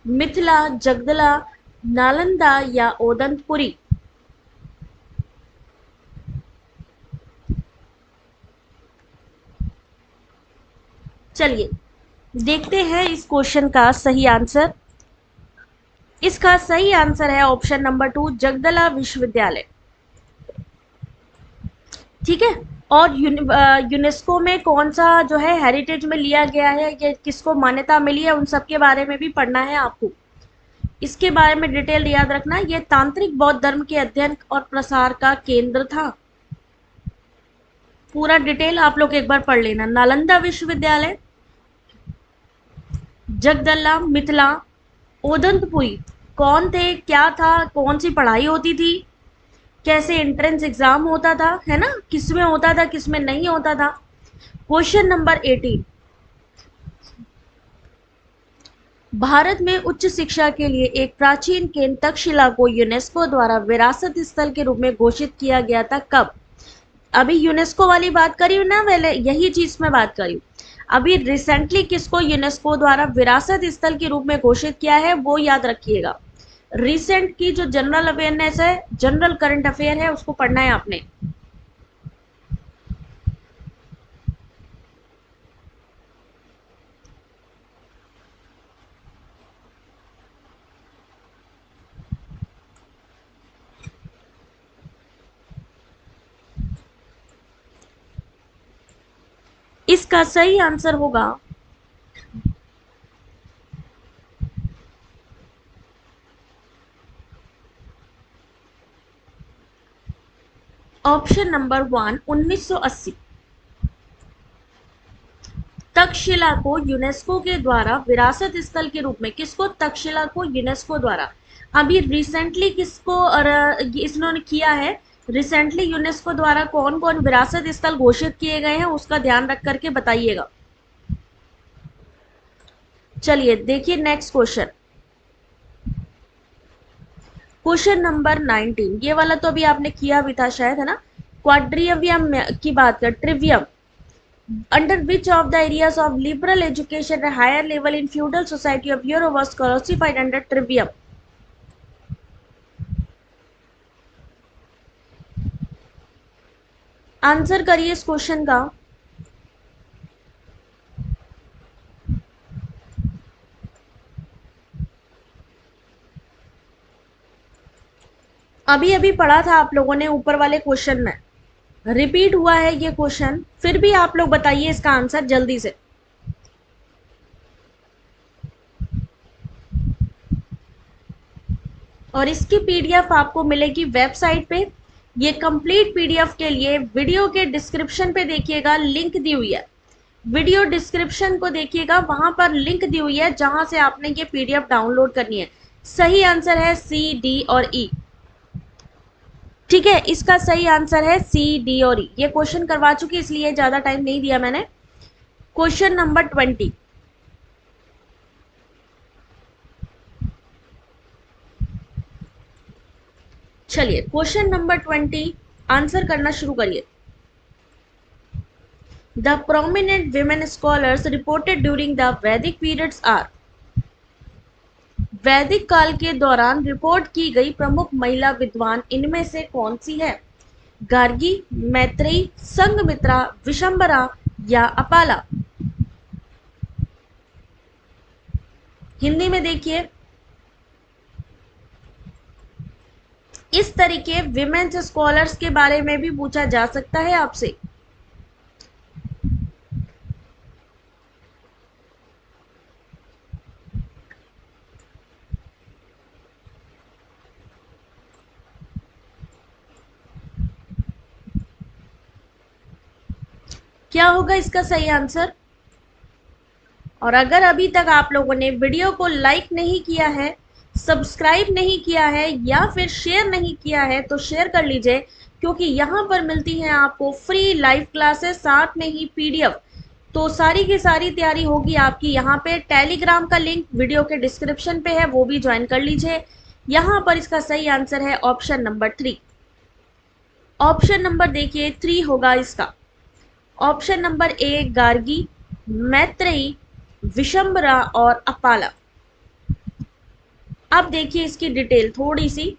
Mithila, जगदला, Nalanda या ओदंतपुरी? चलिए देखते हैं इस क्वेश्चन का सही आंसर। इसका सही आंसर है ऑप्शन नंबर 2, जगदला विश्वविद्यालय, ठीक है। और यूनेस्को में कौन सा जो है हेरिटेज में लिया गया है, ये किसको मान्यता मिली है, उन सब के बारे में भी पढ़ना है आपको। इसके बारे में डिटेल याद रखना, ये तांत्रिक बौद्ध धर्म के अध्ययन और प्रसार का केंद्र था। पूरा डिटेल आप लोग एक बार पढ़ लेना। नालंदा विश्वविद्यालय, जगदला, मिथिला, ओदंतपुरी, कौन थे, क्या था, कौन सी पढ़ाई होती थी, कैसे एंट्रेंस एग्जाम होता था, है ना, किसमें होता था किसमें नहीं होता था। क्वेश्चन नंबर 18, भारत में उच्च शिक्षा के लिए एक प्राचीन केंद्र तक्षशिला को यूनेस्को द्वारा विरासत स्थल के रूप में घोषित किया गया था कब? अभी यूनेस्को वाली बात करी हूँ ना, पहले यही चीज में बात करी हूँ। अभी रिसेंटली किसको यूनेस्को द्वारा विरासत स्थल के रूप में घोषित किया है, वो याद रखिएगा। रिसेंट की जो जनरल अवेयरनेस है, जनरल करंट अफेयर है, उसको पढ़ना है आपने। इसका सही आंसर होगा ऑप्शन नंबर 1, 1980। तक्षशिला को यूनेस्को के द्वारा विरासत स्थल के रूप में, किसको, तक्षशिला को यूनेस्को द्वारा। अभी रिसेंटली किसको इन्होंने किया है, रिसेंटली यूनेस्को द्वारा कौन कौन विरासत स्थल घोषित किए गए हैं, उसका ध्यान रख करके बताइएगा। चलिए देखिए नेक्स्ट क्वेश्चन। क्वेश्चन नंबर 19, ये वाला तो अभी आपने किया भी था शायद, है ना। क्वाड्रिवियम की बात कर, ट्रिवियम, under which of the areas of liberal education at higher level in feudal society of Europe was classified under trivium? Answer करिए इस क्वेश्चन का। अभी अभी पढ़ा था आप लोगों ने ऊपर वाले क्वेश्चन में, रिपीट हुआ है ये क्वेश्चन, फिर भी आप लोग बताइए इसका आंसर जल्दी से। और इसकी पीडीएफ आपको मिलेगी वेबसाइट पे ये कंप्लीट पीडीएफ के लिए वीडियो के डिस्क्रिप्शन पे देखिएगा, लिंक दी हुई है। वीडियो डिस्क्रिप्शन को देखिएगा, वहां पर लिंक दी हुई है जहां से आपने ये पीडीएफ डाउनलोड करनी है। सही आंसर है सी, डी और ई। ठीक है, इसका सही आंसर है सी, डी और ई। ये क्वेश्चन करवा चुकी इसलिए ज्यादा टाइम नहीं दिया मैंने। Question number 20। चलिए क्वेश्चन नंबर 20 आंसर करना शुरू करिए। The prominent women scholars reported during the वैदिक पीरियड्स आर। वैदिक काल के दौरान रिपोर्ट की गई प्रमुख महिला विद्वान इनमें से कौन सी है? गार्गी, मैत्रेयी, संघमित्रा, विशंबरा या अपाला? हिंदी में देखिए, इस तरीके विमेन्स स्कॉलर्स के बारे में भी पूछा जा सकता है आपसे। क्या होगा इसका सही आंसर? और अगर अभी तक आप लोगों ने वीडियो को लाइक नहीं किया है, सब्सक्राइब नहीं किया है या फिर शेयर नहीं किया है तो शेयर कर लीजिए, क्योंकि यहाँ पर मिलती हैं आपको फ्री लाइव क्लासेस, साथ में ही पीडीएफ। तो सारी की सारी तैयारी होगी आपकी यहाँ पे। टेलीग्राम का लिंक वीडियो के डिस्क्रिप्शन पे है, वो भी ज्वाइन कर लीजिए। यहाँ पर इसका सही आंसर है ऑप्शन नंबर 3। ऑप्शन नंबर देखिए 3 होगा इसका। Option number A Gargi, Maitreyi, Vishambara और अपाला। अब देखिए इसकी डिटेल थोड़ी सी।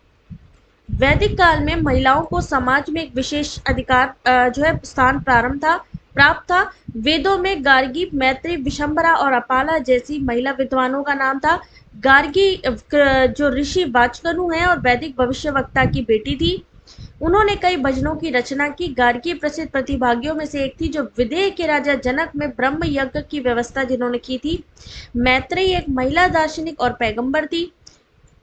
वैदिक काल में महिलाओं को समाज में एक विशेष अधिकार जो है स्थान प्राप्त था। वेदों में गार्गी, मैत्रेयी, विशंबरा और अपाला जैसी महिला विद्वानों का नाम था। गार्गी जो ऋषि वाचकनु हैं और वैदिक भविष्यवक्ता की बेटी थी। उन्होंने कई भजनों की रचना की। गार्गी प्रसिद्ध प्रतिभागियों में से एक थी जो विदेह के राजा जनक में ब्रह्म यज्ञ की व्यवस्था जिन्होंने की थी। मैत्रेयी एक महिला दार्शनिक और पैगंबर थी।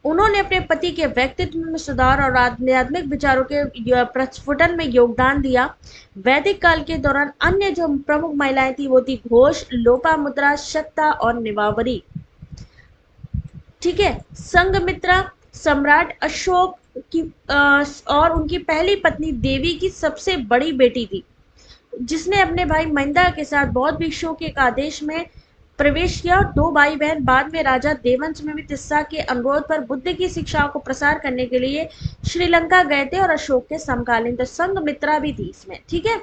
उन्होंने अपने पति के व्यक्तित्व में सुधार और आध्यात्मिक विचारों के प्रस्फुटन में योगदान दिया। वैदिक काल के दौरान अन्य जो प्रमुख महिलाएं थी वो थी घोष, लोपामुद्रा, शक्ता और निवावरी। ठीक है, संघमित्रा सम्राट अशोक की और उनकी पहली पत्नी देवी की सबसे बड़ी बेटी थी, जिसने अपने भाई महिंदा के साथ बौद्ध भिक्षुओं के एक आदेश में प्रवेश किया। 2 भाई बहन बाद में राजा देवंश में भी तिस्सा के अनुरोध पर बुद्ध की शिक्षाओं को प्रसार करने के लिए श्रीलंका गए थे और अशोक के समकालीन। तो संघमित्रा भी थी इसमें। ठीक है,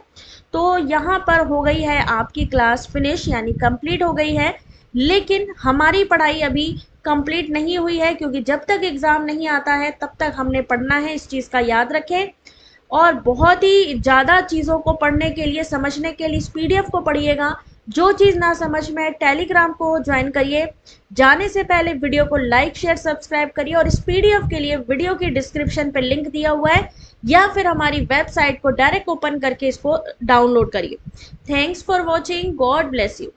तो यहाँ पर हो गई है आपकी क्लास फिनिश, यानी कंप्लीट हो गई है। लेकिन हमारी पढ़ाई अभी कंप्लीट नहीं हुई है, क्योंकि जब तक एग्जाम नहीं आता है तब तक हमने पढ़ना है, इस चीज़ का याद रखें। और बहुत ही ज़्यादा चीज़ों को पढ़ने के लिए, समझने के लिए इस पीडीएफ को पढ़िएगा। जो चीज़ ना समझ में टेलीग्राम को ज्वाइन करिए। जाने से पहले वीडियो को लाइक, शेयर, सब्सक्राइब करिए। और इस पीडीएफ के लिए वीडियो की डिस्क्रिप्शन पर लिंक दिया हुआ है, या फिर हमारी वेबसाइट को डायरेक्ट ओपन करके इसको डाउनलोड करिए। Thanks for watching, God bless you.